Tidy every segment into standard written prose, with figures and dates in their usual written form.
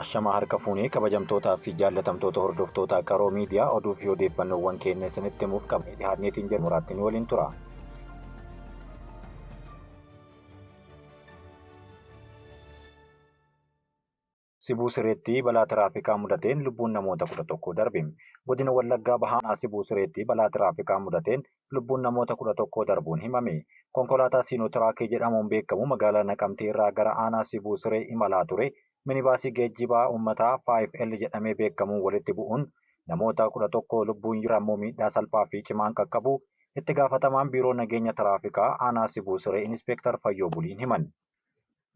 Ashamaa harka fuunee kabajamtootaa fi jaallatamtoota hordoftoota qaroo miidiyaa oduu fi odeeffannoowwan keenya isinitti himuuf qabnee dhiyaanneetiin jedhu muraattiin waliin tura. Sibuu Sireetti balaa tiraafikaa mudateen lubbuun namoota 11 darbe. Godina Wallaggaa Bahaa Sibuu Sireetti balaa tiraafikaa mudateen lubbuun namoota 11 darbuun himame. Konkolaataa Siinootiraakii jedhamuun beekamu magaalaa Naqamtee irraa gara aanaa Sibuu Siree imalaa ture. Minibaasii geejjibaa uummataa 5L jedhamee beekamuun walitti bu'uun namoota 11 lubbuun jirammoo miidhaa salphaa fi cimaan qaqqabu itti gaafatamaan biiroo nageenya tiraafikaa aanaa Sibuu Siree Inispektar Fayyoo Buliin himan.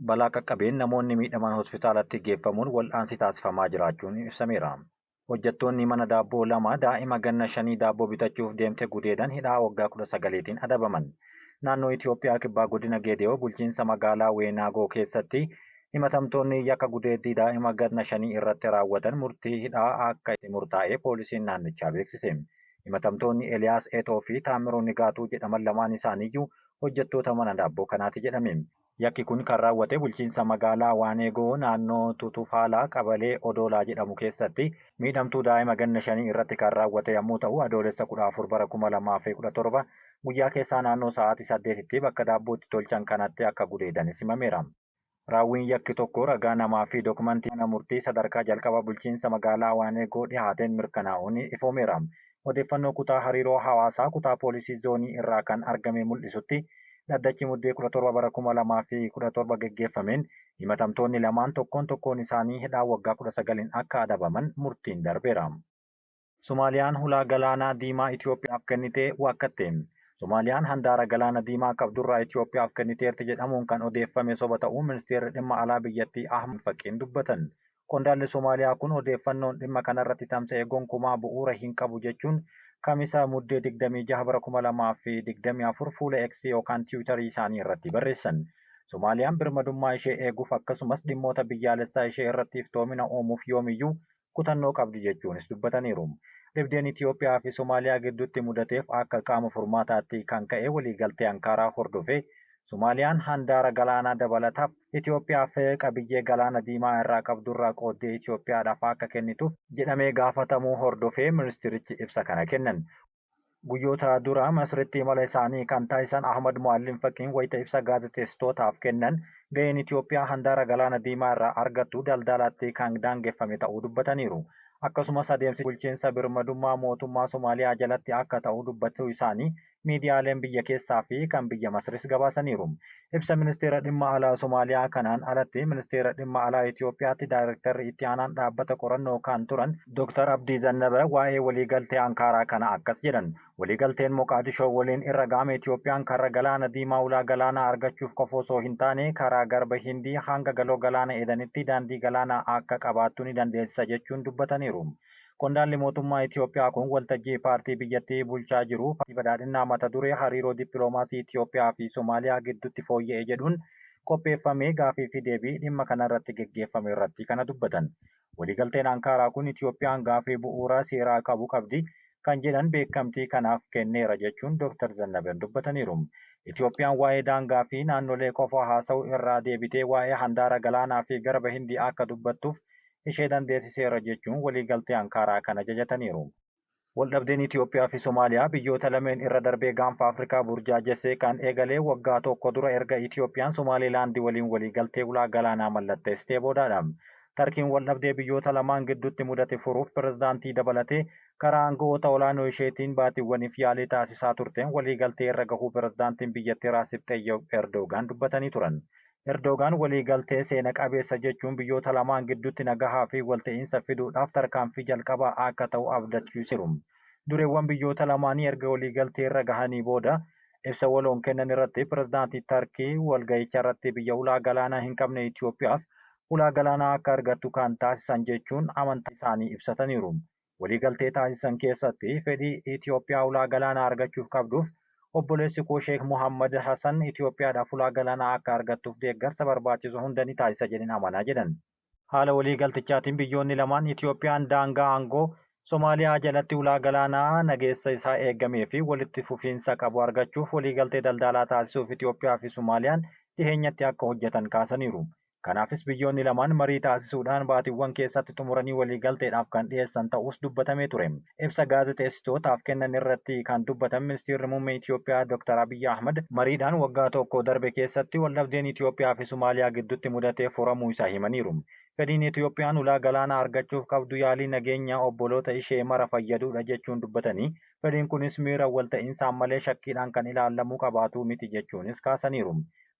Balaa qaqqabeen namoonni miidhaman hospitaalatti geeffamuun wal'aansi taasifamaa jiraachuun ibsameera. Hojjettoonni mana daabboo lama daa'ima ganna 5 daabboo bitachuuf deemte gudeedan hidhaa waggaa 19tiin adabaman. Naannoo Itoophiyaa kibbaa godina Geediyoo bulchiinsa magaalaa Weenaagoo keessatti himatamtoonni yakka gudeeddii daa'ima ganna 5 irratti raawwatan murtii hidhaa akka itti murtaa'e poolisiin naannichaa beeksise. Himatamtoonni Eliyaas Eetoo fi Taamiroo Nigaatuu jedhaman lamaan isaaniiyyuu hojjettoota mana daabboo kanaati jedhame. Yakki kun kan raawwate bulchiinsa magaalaa Waaneegoo naannoo Tutufaalaa qabalee Odoolaa jedhamu keessatti miidhamtuu daa'ima ganna 5 irratti kan raawwate yommuu ta'u adoolessa 14 bara 2017 guyyaa keessaa naannoo sa'aatii 8tti bakka daabbootti tolchan kanatti akka gudeedanis himameera. Raawwiin yakki tokko ragaa namaa fi dookumantii mana murtii sadarkaa jalqaba bulchiinsa magaalaa Waaneegoo dhihaateen mirkanaa'uun ifoomeera. Odeeffannoo kutaa hariiroo hawaasaa kutaa poolisii zoonii irraa kan argame mul'isutti dhaddachi muddee 17 bara 2017 geggeeffameen himatamtoonni lamaan tokkoon isaanii hidhaa waggaa 19 akka adabaman murtiin darbeera. Somaaliyaan hulaa galaana diimaa Itoophiyaaf kennitee wakkatte. Somaaliyaan handaara galaana diimaa qabdurraa Itoophiyaaf kenniteerti jedhamuun kan odeeffame soba ta'uu ministeerri dhimma alaa biyyattii Ahmad Faqiin dubbatan. Qondaalli Somaaliyaa kun odeeffannoon dhimma kanarratti tamsa'e gonkumaa bu'uura hin qabu jechuun Kamisa muddee 26 bara 2024 fuula X yookaan Tiwiitarii isaanii irratti barreessan. Somaaliyaan birmadummaa ishee eeguuf akkasumas dhimmoota biyyaalessaa ishee irratti iftoomina uumuuf yoomiyyuu kutannoo qabdi jechuunis dubbataniiru. Dhibdeen Itoophiyaa fi Somaaliyaa gidduutti mudateef akka qaama furmaataatti kan ka'e waliigaltee Ankaaraa hordofee Somaaliyaan handaara galaanaa dabalataaf Itoophiyaaf qabiyyee galaana diimaa irraa qabdurraa qooddee Itoophiyaadhaaf akka kennituuf jedhamee gaafatamuu hordofee ministirichi ibsa kana kennan. Guyyoota dura Masritti imala isaanii kan taasisan Ahmad Muallim Faqiin wayita ibsa gaazexeessitootaaf kennan ga'een Itoophiyaa handaara galaana diimaa irraa argattu daldalatti kan daangeffame ta'uu dubbataniiru. Akkasumas adeemsi bulchiinsa birmadummaa mootummaa Somaaliyaa jalatti akka ta'u dubbachuu isaanii miidiyaaleen biyya keessaa fi kan biyya Masris gabaasaniiru. Ibsa ministeera dhimma alaa Somaaliyaa kanaan alatti ministeera dhimma alaa Itoophiyaatti daayirektarri itti aanaan dhaabbata qorannoo kan turan Dr. Abdii Zannaba waa'ee waliigaltee Ankaaraa kana akkas jedhan. Waliigalteen Moqaadishoo waliin irra ga'ame Itoophiyaan karra galaana diimaa ulaa galaanaa argachuuf qofa osoo hin taane karaa garba Hindii hanga galoo galaana Edanitti daandii galaanaa akka qabaattu ni dandeessisa jechuun dubbataniiru. Qondaalli mootummaa Itoophiyaa kun waltajjii paartii biyyattii bulchaa jiru badhaadhinaa mata duree hariiroo dippiloomaasii Itoophiyaa fi Somaaliyaa gidduutti fooyya'e jedhuun qopheeffamee gaafii fi deebii dhimma kanarratti geggeeffame irratti kana dubbatan. Waliigalteen Ankaaraa kun Itoophiyaan gaafii bu'uuraa seeraa qabu qabdi kan jedhan beekamtii kanaaf kenneera jechuun Dr. Zannaben dubbataniiru. Itoophiyaan waa'ee daangaa fi naannolee qofa haasa'u irraa deebitee waa'ee handaara galaanaa fi garba Hindii akka dubbattuuf ishee dandeessiseera jechuun waliigaltee Ankaaraa kana jajataniiru. Waldhabdeen Itoophiyaa fi Somaaliyaa biyyoota lameen irra darbee gaanfa Afrikaa burjaajessee kan eegalee waggaa tokko dura erga Itoophiyaan Somaalilaandii waliin waliigaltee ulaa galaanaa mallatteessitee boodaadha. Tarkiin waldhabdee biyyoota lamaan gidduutti mudate furuuf pirezidaantii dabalatee karaa aangawoota olaanoo isheetiin baatiiwwaniif yaalii taasisaa turteen waliigaltee irra gahuu pirezidaantiin biyyattii Raasib Xayyib Erdogaan dubbatanii turan. Erdogaan waliigaltee seena qabeessa jechuun biyyoota lamaan gidduutti nagahaa fi walta'iinsa fiduudhaaf tarkaanfii jalqabaa akka ta'u abdachiisiru. Dureewwan biyyoota lamaanii erga waliigaltee irra gahanii booda ibsa waloon kennan irratti pirezidaantii Tarkii walga'icha irratti biyya ulaa galaanaa hin qabne Itoophiyaaf ulaa galaanaa akka argattu kan taasisan jechuun amantaa isaanii ibsataniiru. Waliigaltee taasisan keessatti fedhii Itoophiyaa ulaa galaanaa argachuuf qabduuf obboleessi koo Sheek Muhammad Hassan Itoophiyaadhaaf ulaa galaanaa akka argattuuf deeggarsa barbaachisu hunda ni taasisa jedhin amanaa jedhan. Haala waliigaltichaatiin biyyoonni lamaan Itoophiyaan daangaa aangoo Somaaliyaa jalatti ulaa galaanaa nageessa isaa eegamee fi walitti fufiinsa qabu argachuuf waliigaltee daldalaa taasisuuf Itoophiyaa fi Somaaliyaan dhiheenyatti akka hojjetan kaasaniiru. Kanaafis biyyoonni lamaan marii taasisuudhaan baatiiwwan keessatti xumuranii waliigalteedhaaf kan dhiyeessan ta'us dubbatamee ture. Ibsa gaazexeessitootaaf kennan irratti kan dubbatan ministeerri muummee Itoophiyaa Dr. Abiyyi Ahmad mariidhaan waggaa tokko darbe keessatti waldhabdeen Itoophiyaa fi Somaaliyaa gidduutti mudatee furamuu isaa himaniiru. Fedhiin Itoophiyaan ulaa galaanaa argachuuf qabdu yaalii nageenya obboloota ishee mara fayyaduudha jechuun dubbatanii fedhiin kunis miira walta'insaan malee shakkiidhaan kan ilaalamuu qabaatu miti jechuunis kaasaniiru.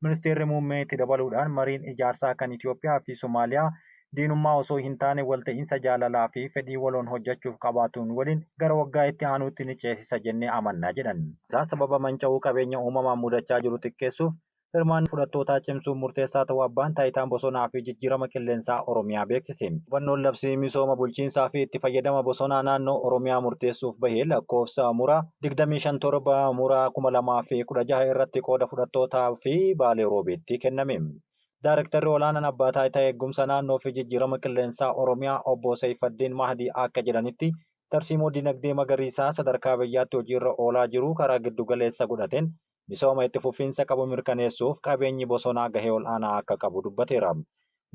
Ministeerri muummee itti dabaluudhaan mariin ijaarsaa kan Itoophiyaa fi Somaaliyaa diinummaa osoo hin taane walta'iinsa jaalalaa fi fedhii waloon hojjechuuf qabaatuun waliin gara waggaa itti aanuutti ni ceesisa jennee amanna jedhan. Sababa manca'uu qabeenya uumamaan mudachaa jiru xiqqeessuuf hirmaannaa fudhattootaa cimsuun murteessaa ta'uu abbaan taayitaan bosonaa fi jijjiirama qilleensaa Oromiyaa beeksise. Hubannoon labsii misooma bulchiinsaa fi itti fayyadama bosonaa naannoo Oromiyaa murteessuuf bahee lakkoofsa muraa 25 muraa 2016 irratti qooda fudhattootaa fi Baalee Roobeetti kenname. Daarektarri olaanaan abbaa taayitaa eegumsa naannoo fi jijjiirama qilleensaa Oromiyaa obbo Seyfaddiin Mahdii akka jedhanitti tarsiimoo dinagdee magariisaa sadarkaa biyyaatti hojiirra oolaa jiru karaa giddu galeessa godhateen misooma itti fufiinsa qabu mirkaneessuuf qabeenyi bosonaa gahee ol'aanaa akka qabu dubbateera.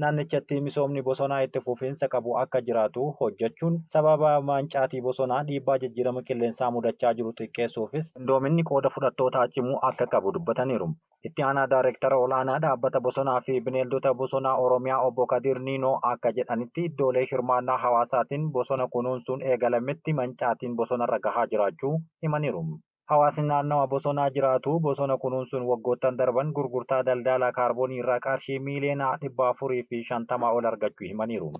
Naannichatti misoomni bosonaa itti fufiinsa qabu akka jiraatu hojjechuun sababa mancaatii bosonaa dhiibbaa jijjiirama qilleensaa mudachaa jiru xiqqeessuufis qindoominni qooda fudhattootaa cimuu akka qabu dubbataniiru. Itti aanaa Daarektara olaanaa dhaabbata bosonaa fi bineeldota bosonaa Oromiyaa obbo Kadir Niinoo akka jedhanitti iddoolee hirmaannaa hawaasaatiin bosona kunuunsuun eegalametti mancaatiin bosonarra gahaa jiraachuu himaniiru. Hawaasni naannawa bosonaa jiraatu bosona kunuunsuun waggoottan darban gurgurtaa daldalaa kaarboonii irraa qarshii miiliyoona 450 ol argachuu himaniiru.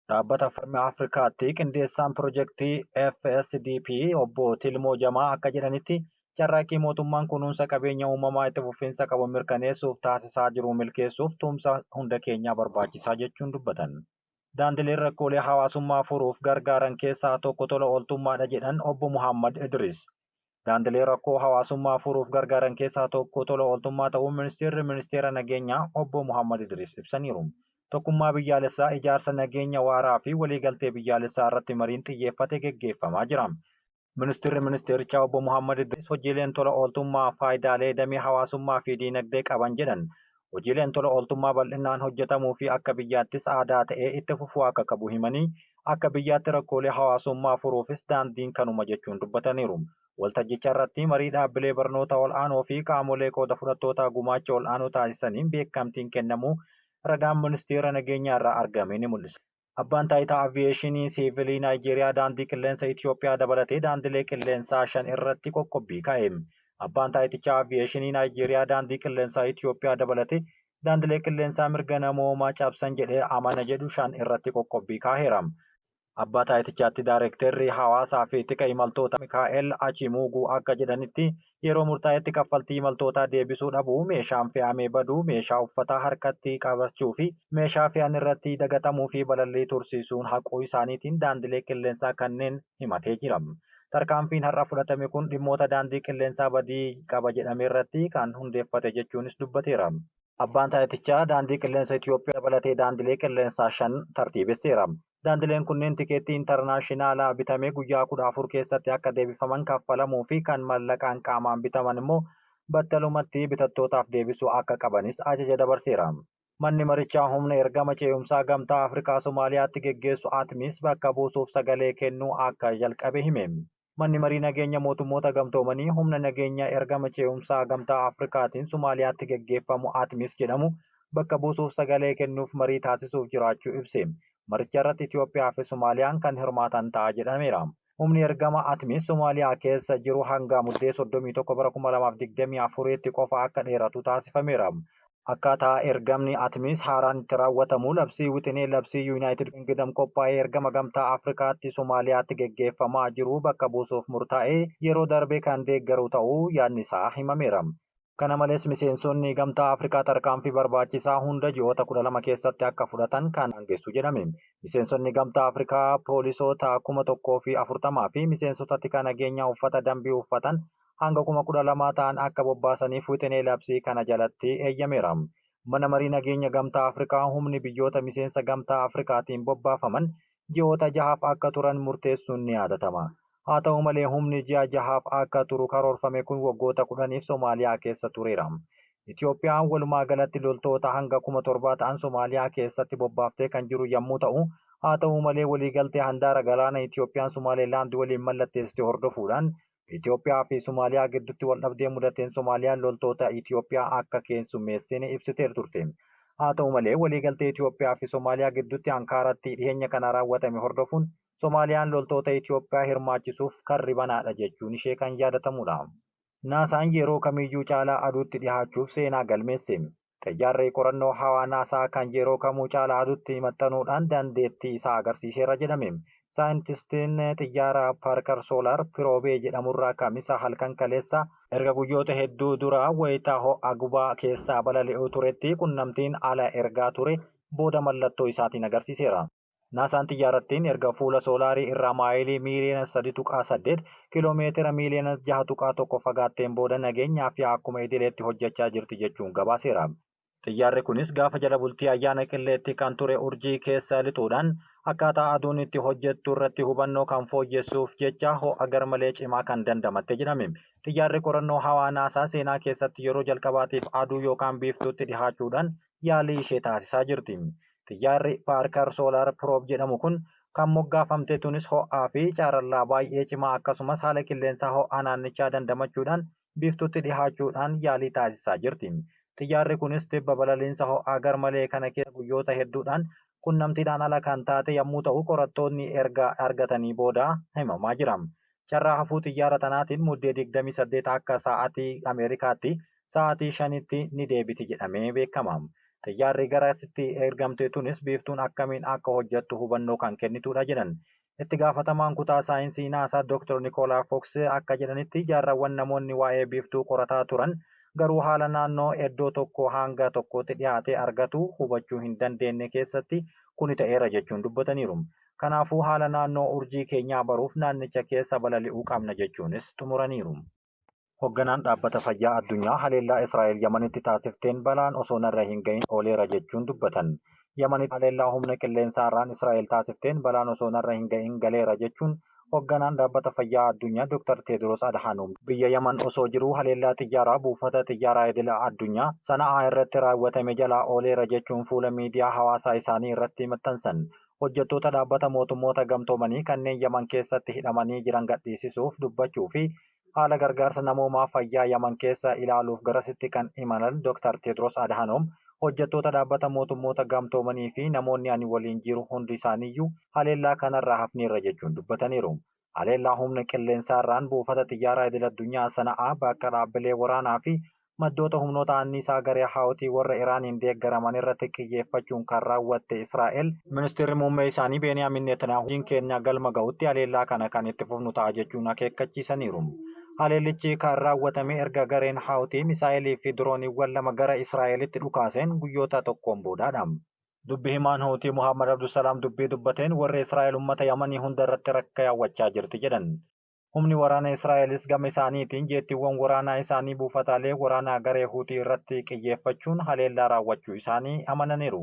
Dhaabbata Farmii Afrikaatti qindeessaan pirojektii FSDP obbo Tilmoo Jamaa akka jedhanitti carraaqqii mootummaan kunuunsa qabeenya uumamaa itti fufiinsa qabu mirkaneessuuf taasisaa jiru milkeessuuf tumsa hunda keenyaa barbaachisaa jechuun dubbatan. Daandileen rakkoolee hawaasummaa furuuf gargaaran keessaa tokko tola ooltummaadha jedhan obbo Muhammad Idris. Daandilee rakkoo hawaasummaa furuuf gargaaran keessaa tokko tola ooltummaa ta'uu ministeera nageenyaa obbo Muhammad Idris ibsaniiru. Tokkummaa biyyaalessaa ijaarsa nageenya waaraa fi waliigaltee biyyaalessaa irratti mariin xiyyeeffate geggeeffamaa jira. Ministeerichaa obbo Muhammad Idris hojiileen tola ooltummaa faayidaalee damee hawaasummaa fi diinagdee qaban jedhan. Hojiileen tola ooltummaa bal'inaan hojjetamuu fi akka biyyaattis aadaa ta'ee itti fufuu akka qabu himanii akka biyyaatti rakkoolee hawaasummaa furuufis daandiin kanuma jechuun dubbataniiru. Waltajjicha irratti marii dhaabbilee barnoota ol'aanoo fi qaamolee qooda fudhattootaa gumaacha ol'aanoo taasisaniin beekamtiin kennamuu ragaan ministeera nageenyaa irraa argame ni mul'isa. Abbaan taayitaa aviyeeshinii siivilii Naayijeeriyaa daandii qilleensa Itoophiyaa dabalatee daandilee qilleensaa 5 irratti qoqqobbii kaa'e. Abbaan taayitichaa aviyeeshinii Naayijeeriyaa daandii qilleensaa Itoophiyaa dabalatee daandilee qilleensaa mirga namoomaa cabsan jedhee amana jedhu 5 irratti qoqqobbii kaa'eera. Abbaa taayitichaatti Daarektarri hawaasaa fi tika imaltoota Mikaa'el Achimuuguu akka jedhanitti yeroo murtaa'etti kaffaltii imaltootaa deebisuu dhabuu, meeshaan fe'amee baduu, meeshaa uffataa harkatti qabachuu fi meeshaa fe'an irratti dagatamuu fi balallii tursiisuun haquu isaaniitiin daandilee qilleensaa kanneen himatee jira. Tarkaanfiin har'a fudhatame kun dhimmoota daandii qilleensaa badii qaba jedhame irratti kan hundeeffate jechuunis dubbateera. Abbaan taayitichaa daandii qilleensa Itoophiyaa dabalatee daandilee qilleensaa 5 tartiibesseera. Daandileen kunneen tikeettii intarnaashinaala bitamee guyyaa 14 keessatti akka deebifaman kaffalamuu fi kan mallaqaan qaamaan bitaman immoo battalumatti bitattootaaf deebisuu akka qabanis ajaja dabarseera. Manni marichaa humna ergama ce'umsaa gamtaa Afrikaa Somaaliyaatti geggeessu ATMIS bakka buusuuf sagalee kennuu akka jalqabe hime. Manni marii nageenya mootummoota gamtoomanii humna nageenya ergama ce'umsaa gamtaa Afrikaatiin Somaaliyaatti geggeeffamu ATMIS jedhamu bakka buusuuf sagalee kennuuf marii taasisuuf jiraachuu ibse. Maricha irratti Itoophiyaa fi Somaaliyaan kan hirmaatan ta'a jedhameera. Humni ergama ATMIS Somaaliyaa keessa jiru hanga muddee 31 bara 2024tti qofa akka dheeratu taasifameera. Akkaataa ergamni ATMIS haaraan itti raawwatamu labsii wixinee labsii Yuunaayitid Kingdom qophaa'ee ergama gamtaa Afrikaatti Somaaliyaatti geggeeffamaa jiru bakka buusuuf murtaa'ee yeroo darbe kan deeggaru ta'uu yaadni isaa himameera. Kana malees miseensonni gamtaa Afrikaa tarkaanfii barbaachisaa hunda ji'oota 12 keessatti akka fudhatan kan aangessu jedhame. Miseensonni gamtaa Afrikaa poolisoota 1,040 fi miseensota tika nageenyaa uffata dambii uffatan hanga 12,000 ta'an akka bobbaasaniif wixinee labsii kana jalatti eeyyameera. Mana marii nageenya gamtaa Afrikaa humni biyyoota miseensa gamtaa Afrikaatiin bobbaafaman ji'oota 6 akka turan murteessuun ni yaadatama. Haa ta'u malee humni ji'a 6 akka turu karoorfame kun waggoota 10 Somaaliyaa keessa tureera. Itoophiyaan walumaa galatti loltoota hanga 7,000 ta'an Somaaliyaa keessatti bobbaaftee kan jiru yommuu ta'u, haa ta'u malee waliigaltee handaara galaana Itoophiyaan Somaalilaand waliin mallatteessite hordofuudhaan Itoophiyaa fi Somaaliyaa gidduutti waldhabdee mudateen Soomaaliyaan loltoota Itoophiyaa akka keessummeessine ibsitee turte. Haa ta'u malee waliigaltee Itoophiyaa fi Soomaaliyaa gidduutti Ankaaratti dhiyeenya kana raawwatame hordofuun Soomaaliyaan loltoota Itoophiyaa hirmaachisuuf karri banaadha jechuun ishee kan yaadatamudha. Naasaan yeroo kamiyyuu caalaa aduutti dhihaachuuf seenaa galmeesse. Xiyyaarri qorannoo hawaa Naasaa kan yeroo kamuu caalaa aduutti maxxanuudhaan dandeettii isaa agarsiiseera jedhame. Saayintistiin xiyyaara Paarkar Soolaar Piroobee jedhamurraa kamisa halkan kaleessa erga guyyoota hedduu dura wayitaa ho'a gubaa keessaa balali'uu turetti qunnamtiin ala ergaa ture booda mallattoo isaatiin agarsiiseera. Naasaan xiyyaarattiin erga fuula soolaarii irraa maayilii miiliyoona 3.8 kiiloomeetira miiliyoona 6.1 fagaatteen booda nageenyaa fi akkuma idileetti hojjechaa jirti jechuun gabaaseera. Xiyyaarri kunis gaafa jala bultii ayyaana qilleetti kan ture urjii keessa lixuudhaan akkaataa aduun itti hojjettu irratti hubannoo kan fooyyessuuf jecha ho'a garmalee cimaa kan dandamatte jedhame. Xiyyaarri qorannoo hawaa Naasaa seenaa keessatti yeroo jalqabaatiif aduu yookaan biiftuutti dhihaachuudhaan yaalii ishee taasisaa jirti. Xiyyaarri Paarkar Soolaar Piroob jedhamu kun kan moggaafamte tunis ho'aa fi caarallaa baay'ee cimaa akkasumas haala qilleensaa ho'aa naannichaa dandamachuudhaan biiftuutti dhihaachuudhaan yaalii taasisaa jirti. Xiyyaarri kunis tibba balaliinsa ho'aa garmalee kana keessa guyyoota hedduudhaan qunnamtiidhaan ala kan taate yommuu ta'u qorattoonni erga argatanii booda himamaa jira. Carraa hafuu xiyyaara tanaatiin muddee 28 akka sa'aatii Ameerikaatti sa'aatii 5tti ni deebiti jedhamee beekama. Xiyyaarri garasitti ergamte tunis biiftuun akkamiin akka hojjettu hubannoo kan kennitudha jedhan. Itti gaafatamaan kutaa saayinsii Naasaa Dr. Nikolaa Foks akka jedhanitti jaarrawwan namoonni waa'ee biiftuu qorataa turan garuu haala naannoo iddoo tokko hanga tokkotti dhiyaatee argatu hubachuu hin dandeenye keessatti kuni ta'eera jechuun dubbataniiru. Kanaafuu haala naannoo urjii keenyaa baruuf naannicha keessa balali'uu qabna jechuunis xumuraniiru. Hoogganaan dhaabbata fayyaa addunyaa haleellaa Israa'el Yamanitti taasifteen balaan osoo narra hin gahin ooleera jechuun dubbatan. Yamanitti haleellaa humna qilleensaarraan Israa'el taasifteen balaan osoo narra hin gahin galeera jechuun hoogganaan dhaabbata fayyaa addunyaa Dr. Teediroos Adhaanoom biyya Yaman osoo jiruu haleellaa xiyyaaraa buufata xiyyaaraa idila addunyaa Sana'aa irratti raawwatame jalaa ooleera jechuun fuula miidiyaa hawaasaa isaanii irratti maxxansan. Hojjettoota dhaabbata mootummoota gamtoomanii kanneen Yaman keessatti hidhamanii jiran gadhiisisuuf dubbachuu fi haala gargaarsa namoomaa fayyaa Yaman keessa ilaaluuf garasitti kan imalan Dr. Teediroos Adhaanoom hojjettoota dhaabbata mootummoota gamtoomanii fi namoonni ani waliin jiru hundi isaaniiyyuu haleellaa kanarraa hafneerra jechuun dubbataniiru. Haleellaa humna qilleensaarraan buufata xiyyaaraa idil-addunyaa Sana'aa bakka dhaabbilee waraanaa fi maddoota humnoota anniisaa garee Haawutii warra Iraaniin deeggaraman irratti xiyyeeffachuun kan raawwatte Israa'el ministeerri muummee isaanii Beeniyaamin Netanyaahuu keenya galma ga'utti haleellaa kana kan itti fufnu ta'a jechuun akeekkachiisaniiru. Haleellichi kan raawwatame erga gareen Haawutii misaa'ilii fi dirooniiwwan 2 gara Israa'elitti dhukaaseen guyyoota tokkoon boodaadha. Dubbi himaan Haawutii Muhammad Abdusalaam dubbii dubbateen warri Israa'el uummata Yamanii hunda irratti rakka yaawwachaa jirti jedhan. Humni waraana Israa'elis gama isaaniitiin jeettiiwwan waraanaa isaanii buufataalee waraanaa garee Huutii irratti xiyyeeffachuun haleellaa raawwachuu isaanii amananiiru.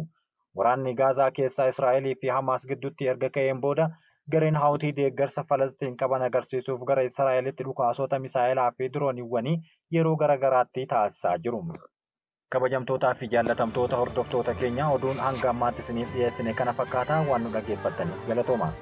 Waraanni Gaazaa keessaa Israa'elii fi Hamaas gidduutti erga ka'een booda gareen Haawutii deeggarsa Falastiin qaban agarsiisuuf gara Israa'elitti dhukaasota misaa'ilaa fi dirooniiwwanii yeroo garaagaraatti taasisaa jiru. Kabajamtootaa fi jaallatamtoota hordoftoota keenya oduun hanga ammaatti isiniif dhiyeessine kana fakkaataa waan nu dhaggeeffattaniif galatooma.